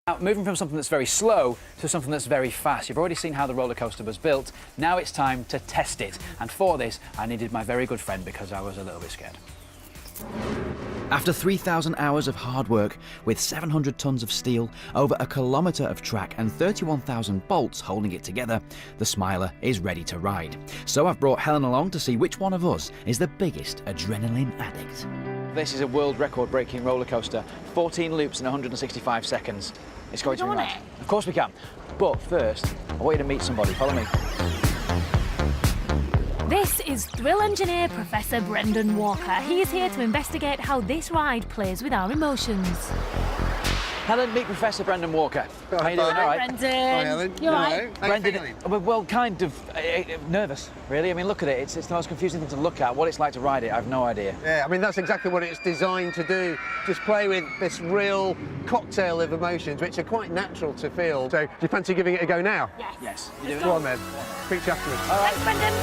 Now, moving from something that's very slow to something that's very fast. You've already seen how the roller coaster was built. Now it's time to test it. And for this, I needed my very good friend because I was a little bit scared. After 3,000 hours of hard work, with 700 tons of steel, over a kilometre of track and 31,000 bolts holding it together, the Smiler is ready to ride. So I've brought Helen along to see which one of us is the biggest adrenaline addict. This is a world record-breaking roller coaster. 14 loops in 165 seconds. It's going to be mad. Of course we can. But first, I want you to meet somebody. Follow me. This is thrill engineer Professor Brendan Walker. He is here to investigate how this ride plays with our emotions. Helen, meet Professor Brendan Walker. How you doing? Hi, all right? Brendan. Hi, Helen. You all right? Brendan, well, kind of nervous, really. I mean, look at it. It's the most confusing thing to look at. What it's like to ride it, I have no idea. Yeah, I mean, that's exactly what it's designed to do. Just play with this real cocktail of emotions, which are quite natural to feel. So, do you fancy giving it a go now? Yes. Yes. Go on, then. Speak to you afterwards. Thanks, Brendan.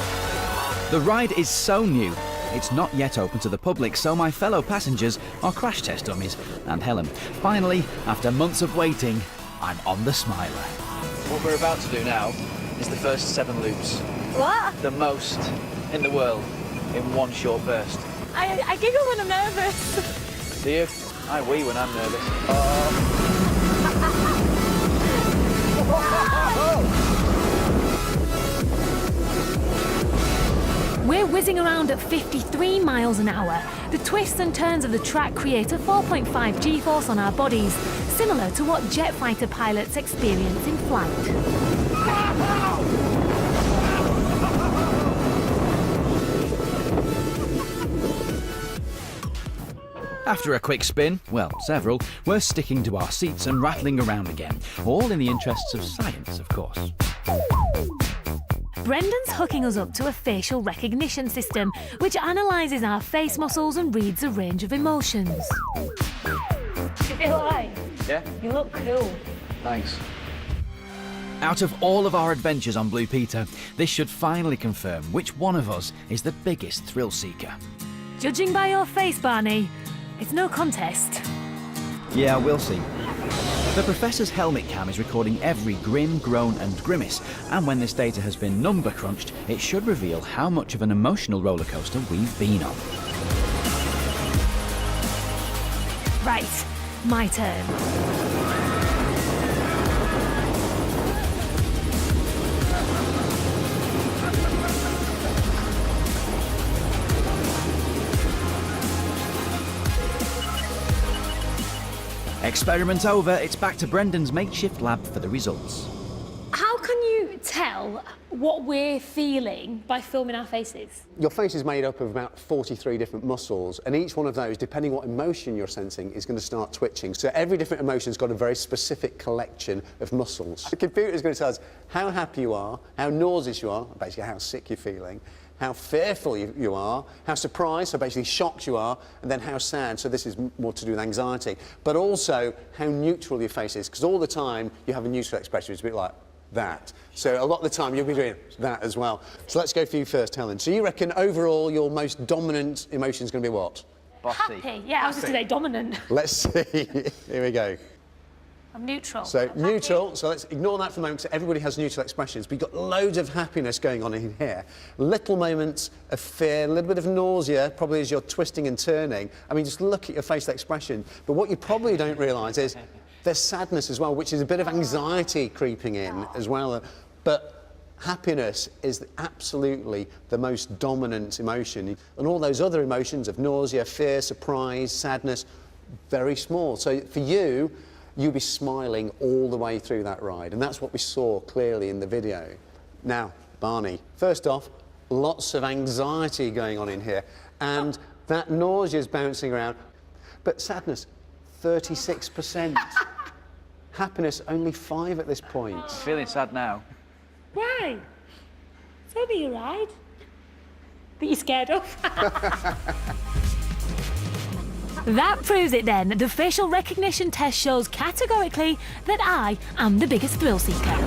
The ride is so new, it's not yet open to the public, so my fellow passengers are crash test dummies. And Helen, finally, after months of waiting, I'm on the Smiler. What we're about to do now is the first 7 loops. What? The most in the world in one short burst. I giggle when I'm nervous. Do you? I wee when I'm nervous. We're whizzing around at 53 miles an hour. The twists and turns of the track create a 4.5 G-force on our bodies, similar to what jet fighter pilots experience in flight. After a quick spin, well, several, we're sticking to our seats and rattling around again, all in the interests of science, of course. Brendan's hooking us up to a facial recognition system, which analyses our face muscles and reads a range of emotions. You feel alright? Yeah? You look cool. Thanks. Out of all of our adventures on Blue Peter, this should finally confirm which one of us is the biggest thrill seeker. Judging by your face, Barney, it's no contest. Yeah, we'll see. The Professor's helmet cam is recording every grin, groan and grimace, and when this data has been number crunched, it should reveal how much of an emotional roller coaster we've been on. Right, my turn. Experiment over, it's back to Brendan's makeshift lab for the results. How can you tell what we're feeling by filming our faces? Your face is made up of about 43 different muscles, and each one of those, depending what emotion you're sensing, is going to start twitching. So every different emotion's got a very specific collection of muscles. The computer is going to tell us how happy you are, how nauseous you are, basically how sick you're feeling, how fearful you are, how surprised, so basically shocked you are, and then how sad, so this is more to do with anxiety, but also how neutral your face is, because all the time you have a neutral expression, it's a bit like that. So a lot of the time you'll be doing that as well. So let's go for you first, Helen. So you reckon overall your most dominant emotion is going to be what? Bossy. Happy. Yeah, I was going to say dominant. Let's see. Here we go. I'm neutral. So I'm neutral, happy. so let's ignore that for a moment, because everybody has neutral expressions, but you've got loads of happiness going on in here. Little moments of fear, a little bit of nausea, probably as you're twisting and turning. I mean, just look at your facial expression. But what you probably don't realise is there's sadness as well, which is a bit of anxiety creeping in as well. But happiness is absolutely the most dominant emotion. And all those other emotions of nausea, fear, surprise, sadness, very small. So for you, you'll be smiling all the way through that ride, and that's what we saw clearly in the video. Now, Barney, first off, lots of anxiety going on in here, and that nausea is bouncing around, but sadness, 36%. Happiness, only 5 at this point. Feeling sad now. Why? It's only a ride that you're scared of. That proves it then. The facial recognition test shows categorically that I am the biggest thrill seeker.